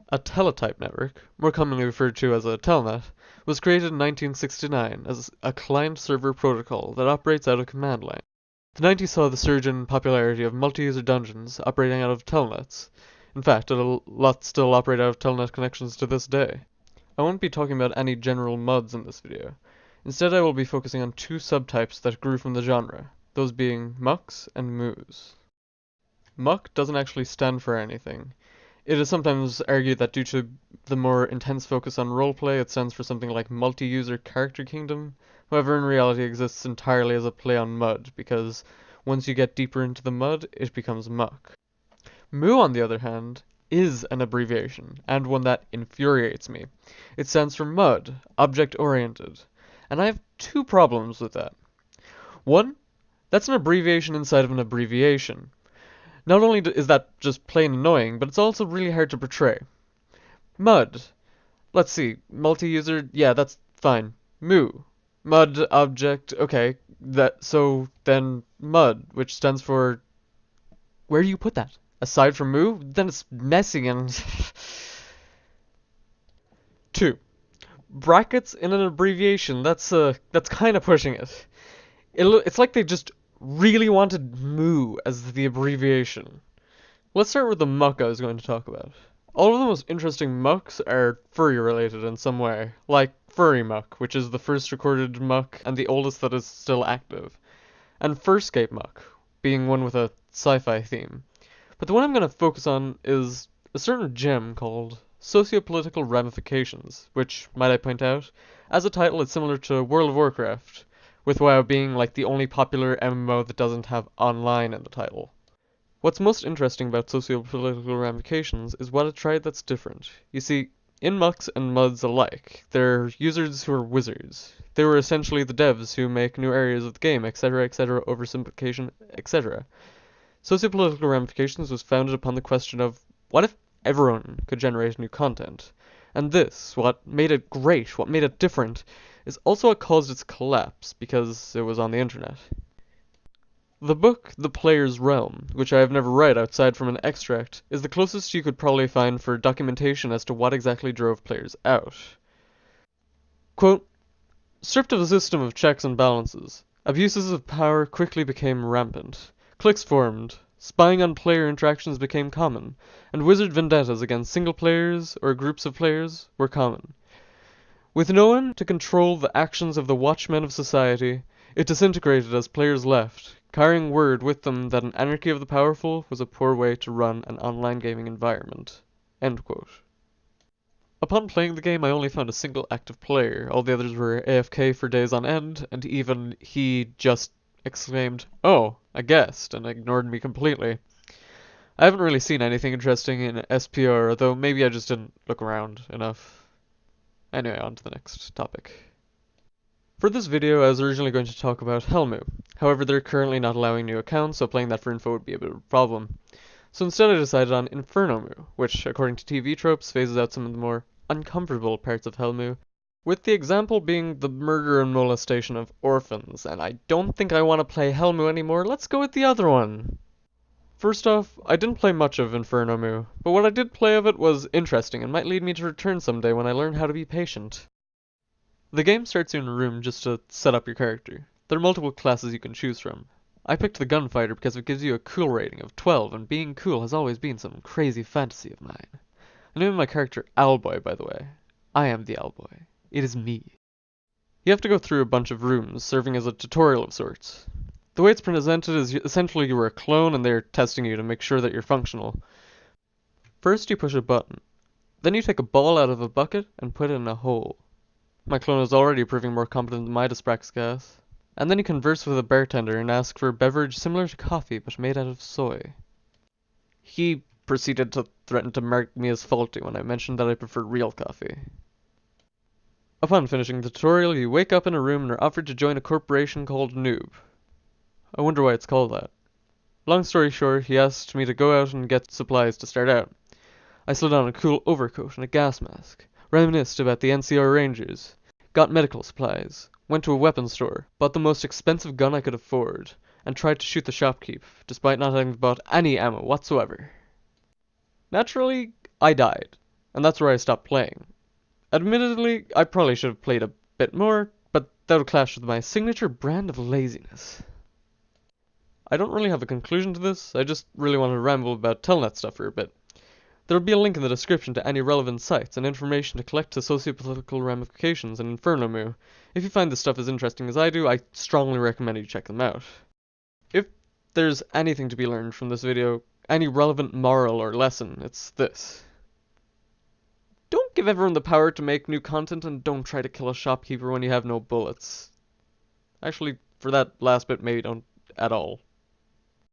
A teletype network, more commonly referred to as a telnet, was created in 1969 as a client-server protocol that operates out of command line. The 90s saw the surge in popularity of multi-user dungeons operating out of telnets. In fact, a lot still operate out of telnet connections to this day. I won't be talking about any general MUDs in this video. Instead, I will be focusing on two subtypes that grew from the genre, those being MUCs and MUs. MUC doesn't actually stand for anything. It is sometimes argued that due to the more intense focus on roleplay, it stands for something like multi-user character kingdom. However, in reality, it exists entirely as a play on MUD, because once you get deeper into the MUD, it becomes MUC. MU, on the other hand, is an abbreviation, and one that infuriates me. It stands for MUD, Object-Oriented, and I have two problems with that. One, that's an abbreviation inside of an abbreviation. Not only is that just plain annoying, but it's also really hard to portray. MUD. Let's see. Multi-user, yeah, that's fine. MU. MUD object, okay. So then MUD, which stands for... Where do you put that? Aside from MU? Then it's messy and... 2. Brackets in an abbreviation, that's kind of pushing it. It's like they just really wanted MU as the abbreviation. Let's start with the MUC I was going to talk about. All of the most interesting MUCs are furry related in some way, like Furry MUC, which is the first recorded MUC and the oldest that is still active, and Furscape MUC, being one with a sci-fi theme. But the one I'm going to focus on is a certain gem called Sociopolitical Ramifications, which, might I point out, as a title it's similar to World of Warcraft, with WoW being like the only popular MMO that doesn't have online in the title. What's most interesting about Sociopolitical Ramifications is what it tried that's different. You see, in MUCs and MUDs alike, they're users who are wizards. They were essentially the devs who make new areas of the game, etc., oversimplification, etc. Sociopolitical Ramifications was founded upon the question of, what if everyone could generate new content? And this, what made it great, what made it different, is also what caused its collapse, because it was on the internet. The book, The Player's Realm, which I have never read outside from an extract, is the closest you could probably find for documentation as to what exactly drove players out. Quote, stripped of a system of checks and balances, abuses of power quickly became rampant. Cliques formed, spying on player interactions became common, and wizard vendettas against single players or groups of players were common. With no one to control the actions of the watchmen of society, it disintegrated as players left, carrying word with them that an anarchy of the powerful was a poor way to run an online gaming environment. End quote. Upon playing the game, I only found a single active player. All the others were AFK for days on end, and even he just exclaimed, "Oh, a guest," and ignored me completely. I haven't really seen anything interesting in SPR, though maybe I just didn't look around enough. Anyway, on to the next topic. For this video, I was originally going to talk about Helmu. However, they're currently not allowing new accounts, so playing that for info would be a bit of a problem. So instead I decided on Infernomu, which, according to TV tropes, phases out some of the more uncomfortable parts of Helmu, with the example being the murder and molestation of orphans, and I don't think I want to play Helmu anymore, let's go with the other one! First off, I didn't play much of Infernomu, but what I did play of it was interesting and might lead me to return someday when I learn how to be patient. The game starts you in a room just to set up your character. There are multiple classes you can choose from. I picked the gunfighter because it gives you a cool rating of 12, and being cool has always been some crazy fantasy of mine. I named my character Owlboy, by the way. I am the Owlboy. It is me. You have to go through a bunch of rooms, serving as a tutorial of sorts. The way it's presented is essentially you are a clone and they're testing you to make sure that you're functional. First you push a button. Then you take a ball out of a bucket and put it in a hole. My clone is already proving more competent than my Dysprax gas. And then you converse with a bartender and ask for a beverage similar to coffee but made out of soy. He proceeded to threaten to mark me as faulty when I mentioned that I prefer real coffee. Upon finishing the tutorial, you wake up in a room and are offered to join a corporation called Noob. I wonder why it's called that. Long story short, he asked me to go out and get supplies to start out. I slid on a cool overcoat and a gas mask, reminisced about the NCR Rangers, got medical supplies, went to a weapons store, bought the most expensive gun I could afford, and tried to shoot the shopkeep, despite not having bought any ammo whatsoever. Naturally, I died. and that's where I stopped playing. Admittedly, I probably should have played a bit more, but that would clash with my signature brand of laziness. I don't really have a conclusion to this, I just really wanted to ramble about Telnet stuff for a bit. There will be a link in the description to any relevant sites and information to collect the sociopolitical ramifications in Inferno Mu. If you find this stuff as interesting as I do, I strongly recommend you check them out. If there's anything to be learned from this video, any relevant moral or lesson, it's this. Don't give everyone the power to make new content, and don't try to kill a shopkeeper when you have no bullets. Actually, for that last bit, maybe don't at all.